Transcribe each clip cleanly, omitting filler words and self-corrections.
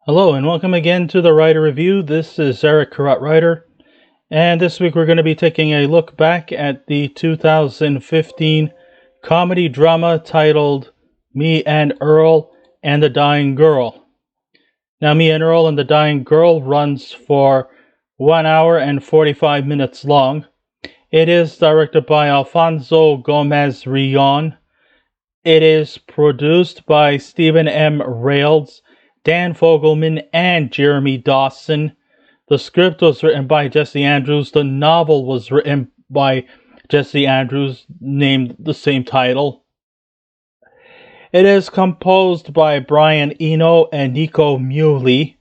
Hello and welcome again to the Writer Review. This is Eric Carrot Writer, and this week we're going to be taking a look back at the 2015 comedy drama titled Me and Earl and the Dying Girl. Now, Me and Earl and the Dying Girl runs for 1 hour and 45 minutes long. It is directed by Alfozo Gomez-Rejon. It is produced by Stephen M. Rails, Dan Fogelman, and Jeremy Dawson. The script was written by Jesse Andrews. The novel was written by Jesse Andrews, named the same title. It is composed by Brian Eno and Nico Muley.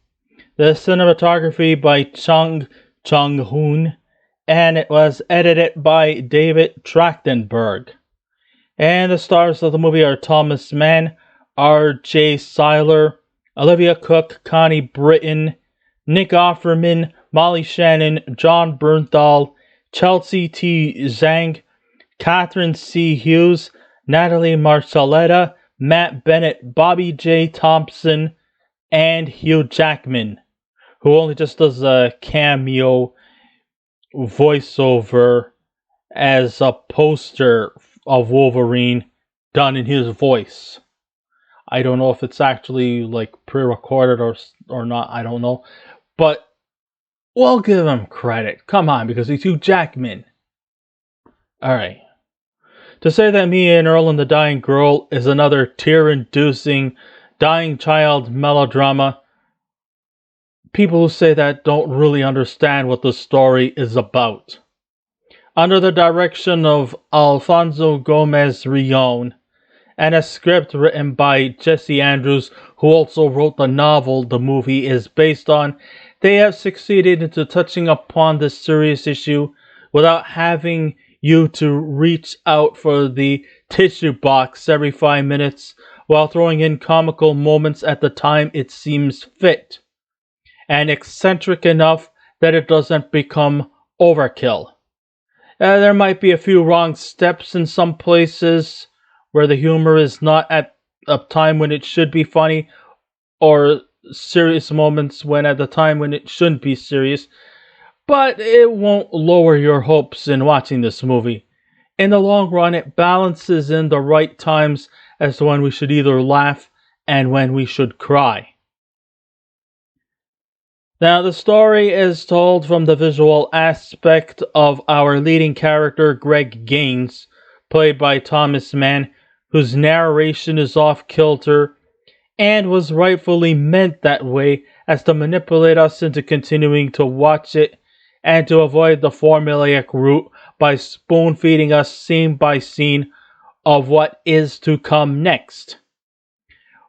The cinematography by Chung Chung-hoon, and it was edited by David Trachtenberg. And the stars of the movie are Thomas Mann, R.J. Seiler, Olivia Cook, Connie Britton, Nick Offerman, Molly Shannon, John Bernthal, Chelsea T. Zhang, Katherince Hughes, Natalie Marchelletta, Matt Bennett, Bobb'e J. Thompson, and Hugh Jackman, who only just does a cameo voiceover as a poster of Wolverine done in his voice. I don't know if it's actually like pre-recorded or not, I don't know. But we'll give him credit. Come on, because he's Hugh Jackman. Alright. To say that Me and Earl and the Dying Girl is another tear-inducing dying child melodrama, people who say that don't really understand what the story is about. Under the direction of Alfozo Gomez-Rejon, and a script written by Jesse Andrews, who also wrote the novel the movie is based on, they have succeeded into touching upon this serious issue without having you to reach out for the tissue box every 5 minutes, while throwing in comical moments at the time it seems fit, and eccentric enough that it doesn't become overkill. There might be a few wrong steps in some places, where the humor is not at a time when it should be funny, or serious moments when at the time when it shouldn't be serious, but it won't lower your hopes in watching this movie. In the long run, it balances in the right times as to when we should either laugh and when we should cry. Now, the story is told from the visual aspect of our leading character, Greg Gaines, played by Thomas Mann, whose narration is off-kilter and was rightfully meant that way as to manipulate us into continuing to watch it and to avoid the formulaic route by spoon-feeding us scene by scene of what is to come next.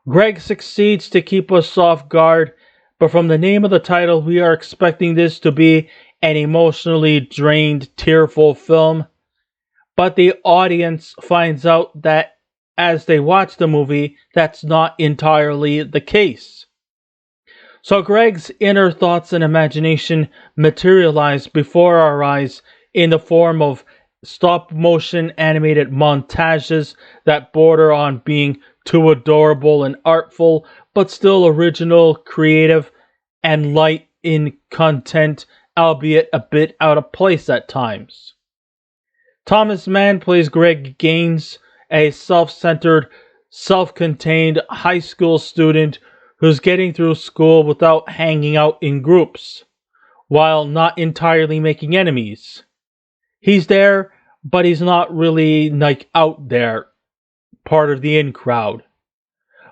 Greg succeeds to keep us off guard, but from the name of the title, we are expecting this to be an emotionally drained, tearful film, but the audience finds out that as they watch the movie, that's not entirely the case. So Greg's inner thoughts and imagination materialize before our eyes in the form of stop-motion animated montages that border on being too adorable and artful, but still original, creative, and light in content, albeit a bit out of place at times. Thomas Mann plays Greg Gaines, a self-centered, self-contained high school student who's getting through school without hanging out in groups, while not entirely making enemies. He's there, but he's not really, out there, part of the in crowd.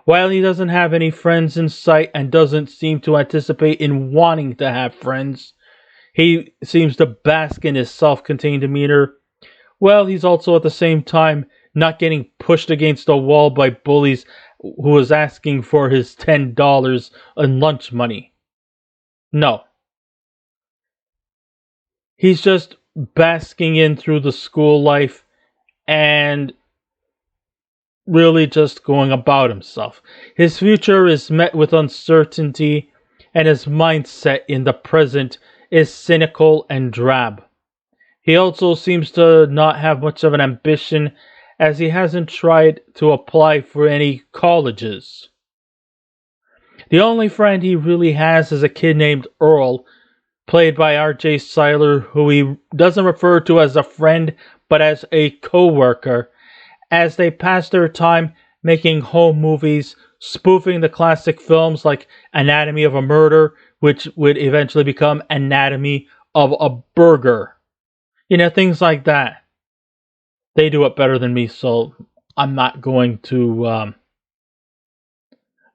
While he doesn't have any friends in sight and doesn't seem to anticipate in wanting to have friends, he seems to bask in his self-contained demeanor. Well, he's also at the same time not getting pushed against a wall by bullies who was asking for his $10 in lunch money. No. He's just basking in through the school life and really just going about himself. His future is met with uncertainty, and his mindset in the present is cynical and drab. He also seems to not have much of an ambition, as he hasn't tried to apply for any colleges. The only friend he really has is a kid named Earl, played by R.J. Seiler, who he doesn't refer to as a friend, but as a co-worker, as they pass their time making home movies, spoofing the classic films like Anatomy of a Murder, which would eventually become Anatomy of a Burger. Things like that. They do it better than me, so I'm not going to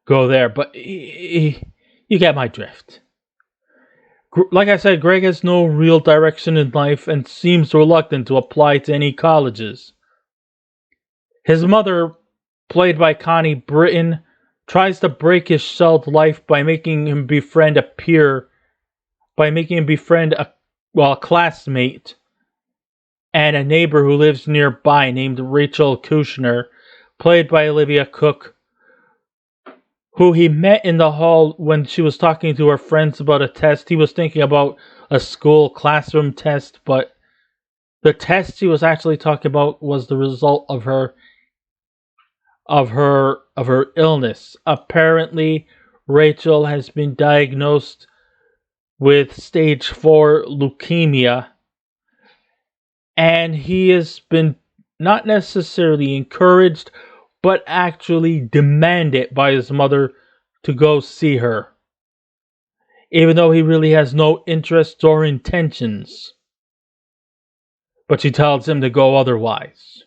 go there, but you get my drift. Like I said, Greg has no real direction in life and seems reluctant to apply to any colleges. His mother, played by Connie Britton, tries to break his shelled life by making him befriend a classmate and a neighbor who lives nearby named Rachel Kushner, played by Olivia Cook, who he met in the hall when she was talking to her friends about a test. He was thinking about a school classroom test, but the test she was actually talking about was the result of her illness. Apparently, Rachel has been diagnosed with stage 4 leukemia, and he has been not necessarily encouraged, but actually demanded by his mother to go see her, even though he really has no interest or intentions. But she tells him to go otherwise.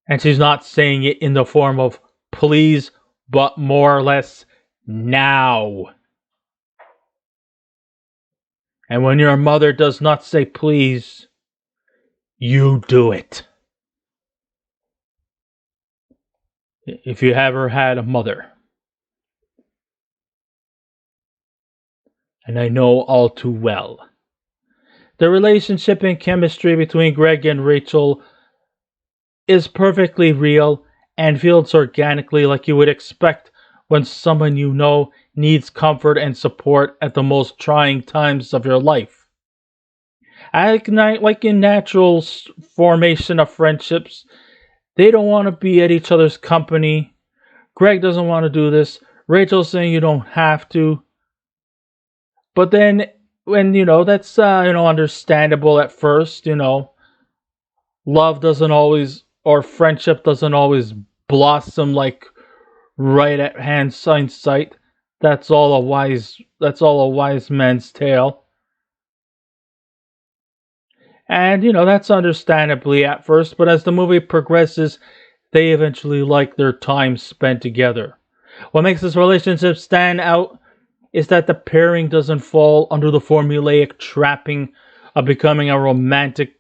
And she's not saying it in the form of please, but more or less now. And when your mother does not say please, you do it. If you ever had a mother. And I know all too well. The relationship and chemistry between Greg and Rachel is perfectly real and feels organically like you would expect when someone you know needs comfort and support at the most trying times of your life. Like in natural formation of friendships, they don't want to be at each other's company. Greg doesn't want to do this. Rachel's saying you don't have to. But then, when, that's, understandable at first, love doesn't always, or friendship doesn't always blossom like right at hand sight. That's all a wise man's tale. And, that's understandably at first, but as the movie progresses, they eventually like their time spent together. What makes this relationship stand out is that the pairing doesn't fall under the formulaic trapping of becoming romantically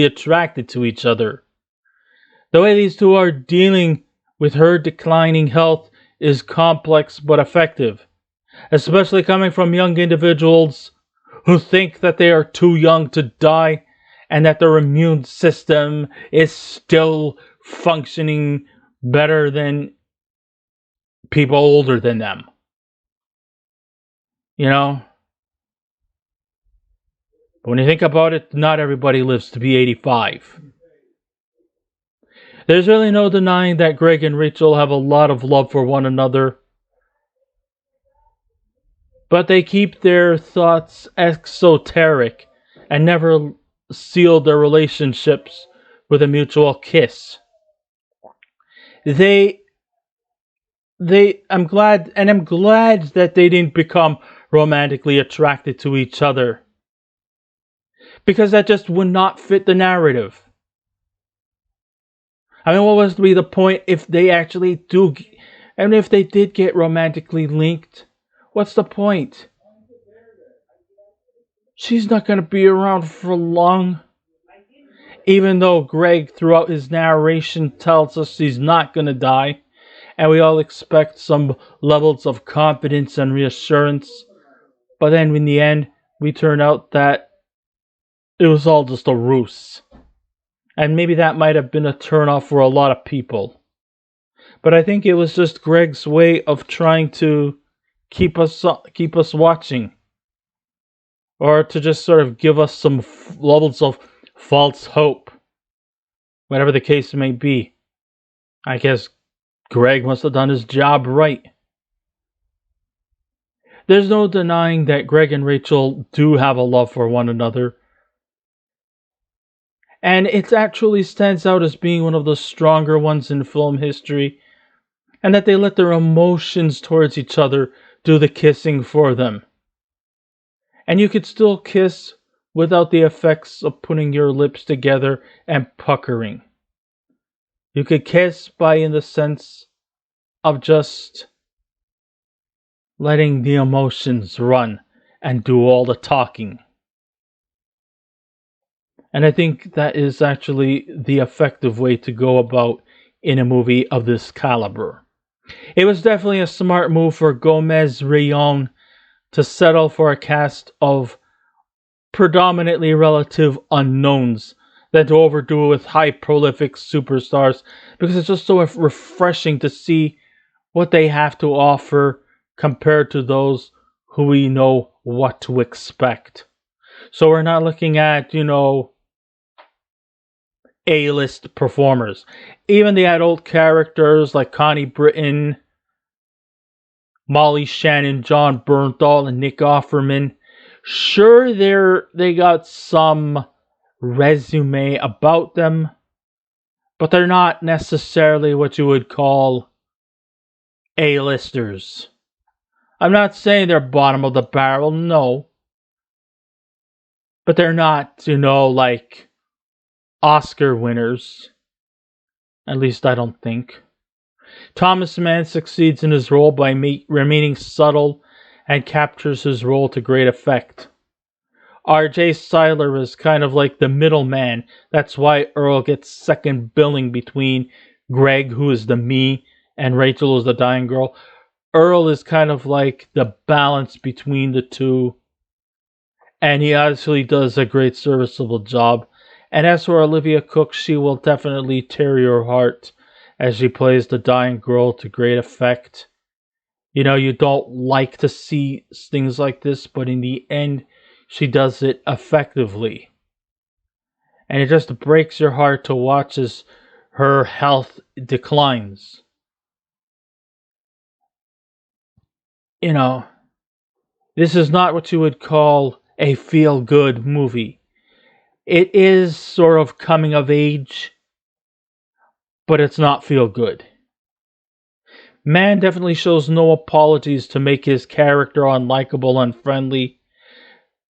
attracted to each other. The way these two are dealing with her declining health is complex but effective, especially coming from young individuals who think that they are too young to die and that their immune system is still functioning better than people older than them. But when you think about it, not everybody lives to be 85. There's really no denying that Greg and Rachel have a lot of love for one another, but they keep their thoughts exoteric and never seal their relationships with a mutual kiss. I'm glad that they didn't become romantically attracted to each other, because that just would not fit the narrative. I mean, what was to be the point if they actually do, and if they did get romantically linked? What's the point? She's not going to be around for long. Even though Greg, throughout his narration, tells us she's not going to die, and we all expect some levels of confidence and reassurance. But then in the end, we turn out that it was all just a ruse. And maybe that might have been a turnoff for a lot of people. But I think it was just Greg's way of trying to keep us watching. Or to just sort of give us some levels of false hope. Whatever the case may be. I guess Greg must have done his job right. There's no denying that Greg and Rachel do have a love for one another. And it actually stands out as being one of the stronger ones in film history, and that they let their emotions towards each other do the kissing for them. And you could still kiss without the effects of putting your lips together and puckering. You could kiss by in the sense of just letting the emotions run and do all the talking. And I think that is actually the effective way to go about in a movie of this caliber. It was definitely a smart move for Gomez-Rejon to settle for a cast of predominantly relative unknowns than to overdo it with high prolific superstars, because it's just so refreshing to see what they have to offer compared to those who we know what to expect. So we're not looking at, A-list performers. Even the adult characters like Connie, Britton, Molly, Shannon, John Bernthal, and Nick Offerman. Sure, they got some resume about them, but they're not necessarily what you would call A-listers. I'm not saying they're bottom of the barrel, no. But they're not, like Oscar winners. At least I don't think. Thomas Mann succeeds in his role by remaining subtle and captures his role to great effect. R.J. Cuyler is kind of like the middleman. That's why Earl gets second billing between Greg, who is the me, and Rachel, who's the dying girl. Earl is kind of like the balance between the two, and he actually does a great serviceable job. And as for Olivia Cook, she will definitely tear your heart as she plays the dying girl to great effect. You don't like to see things like this, but in the end, she does it effectively. And it just breaks your heart to watch as her health declines. This is not what you would call a feel-good movie. It is sort of coming of age, but it's not feel-good. Mann definitely shows no apologies to make his character unlikable and unfriendly,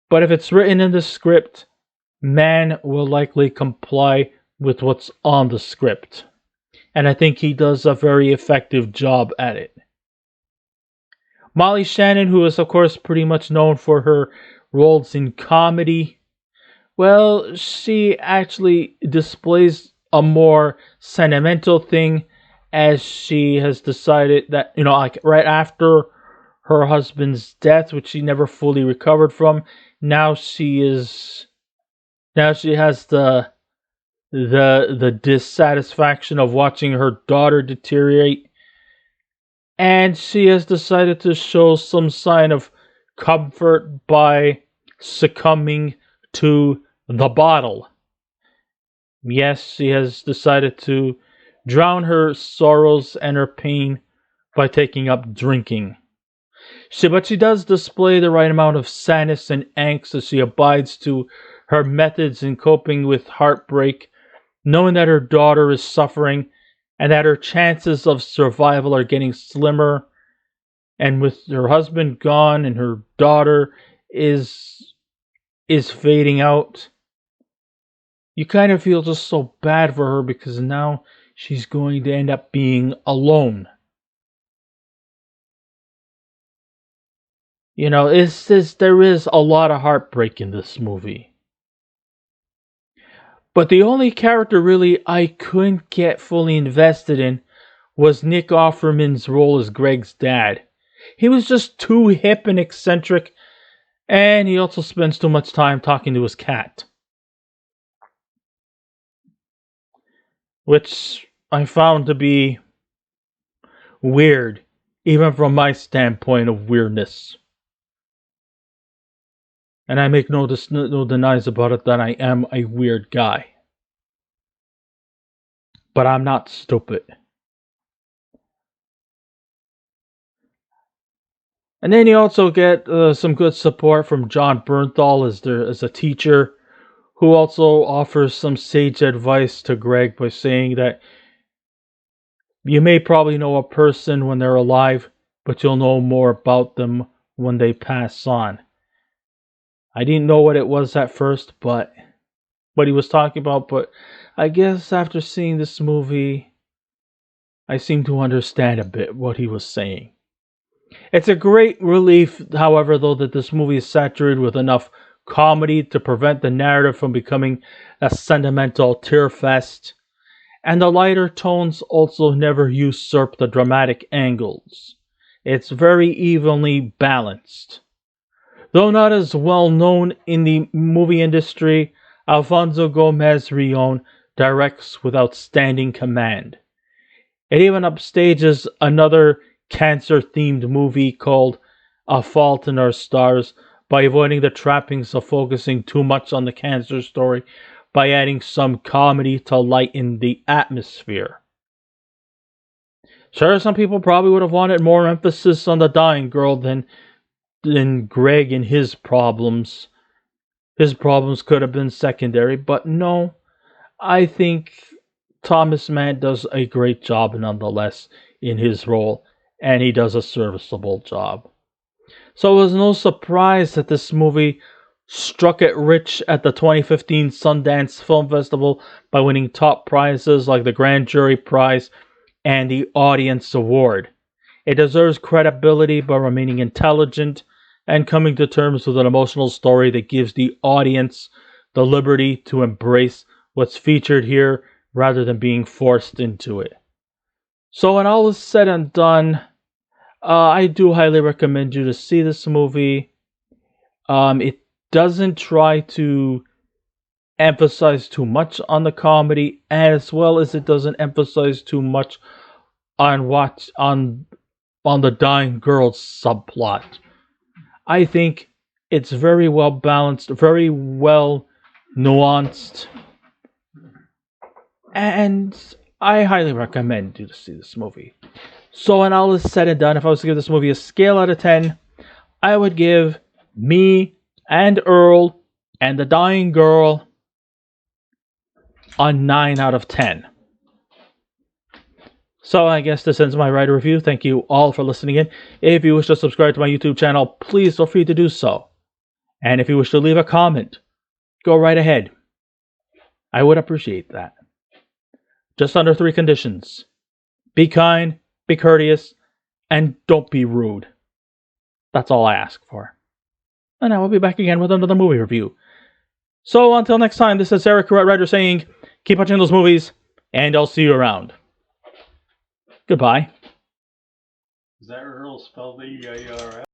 but if it's written in the script, Mann will likely comply with what's on the script. And I think he does a very effective job at it. Molly Shannon, who is of course pretty much known for her roles in comedy, well, she actually displays a more sentimental thing, as she has decided that, like right after her husband's death, which she never fully recovered from, now she has the dissatisfaction of watching her daughter deteriorate, and she has decided to show some sign of comfort by succumbing to the bottle. Yes, she has decided to drown her sorrows and her pain by taking up drinking. But she does display the right amount of sadness and angst as she abides to her methods in coping with heartbreak, knowing that her daughter is suffering and that her chances of survival are getting slimmer. And with her husband gone and her daughter is fading out, you kind of feel just so bad for her, because now she's going to end up being alone. There is a lot of heartbreak in this movie. But the only character really I couldn't get fully invested in was Nick Offerman's role as Greg's dad. He was just too hip and eccentric, and he also spends too much time talking to his cat. Which I found to be weird, even from my standpoint of weirdness. And I make no denies about it that I am a weird guy. But I'm not stupid. And then you also get some good support from John Bernthal as a teacher, who also offers some sage advice to Greg by saying that you may probably know a person when they're alive, but you'll know more about them when they pass on. I didn't know what it was at first, but what he was talking about, but I guess after seeing this movie, I seem to understand a bit what he was saying. It's a great relief, however, though, that this movie is saturated with enough comedy to prevent the narrative from becoming a sentimental tear fest, and the lighter tones also never usurp the dramatic angles. It's very evenly balanced. Though not as well known in the movie industry, Alfozo Gomez-Rejon directs with outstanding command. It even upstages another cancer-themed movie called A Fault in Our Stars by avoiding the trappings of focusing too much on the cancer story by adding some comedy to lighten the atmosphere. Sure, some people probably would have wanted more emphasis on the dying girl than Greg and his problems. His problems could have been secondary, but no, I think Thomas Mann does a great job nonetheless in his role, and he does a serviceable job. So it was no surprise that this movie struck it rich at the 2015 Sundance Film Festival by winning top prizes like the Grand Jury Prize and the Audience Award. It deserves credibility by remaining intelligent and coming to terms with an emotional story that gives the audience the liberty to embrace what's featured here rather than being forced into it. So when all is said and done, I do highly recommend you to see this movie. It doesn't try to emphasize too much on the comedy, as well as it doesn't emphasize too much on the dying girl's subplot. I think it's very well balanced, very well nuanced, and I highly recommend you to see this movie. So when all is said and done, if I was to give this movie a scale out of 10, I would give me and Earl and the dying girl a 9 out of 10. So I guess this ends my writer review. Thank you all for listening in. If you wish to subscribe to my YouTube channel, please feel free to do so. And if you wish to leave a comment, go right ahead. I would appreciate that. Just under 3 conditions. Be kind, be courteous, and don't be rude. That's all I ask for. And I will be back again with another movie review. So until next time, this is Eric Correct Writer saying, keep watching those movies, and I'll see you around. Goodbye. Is that Earl spelled E-A-R-L?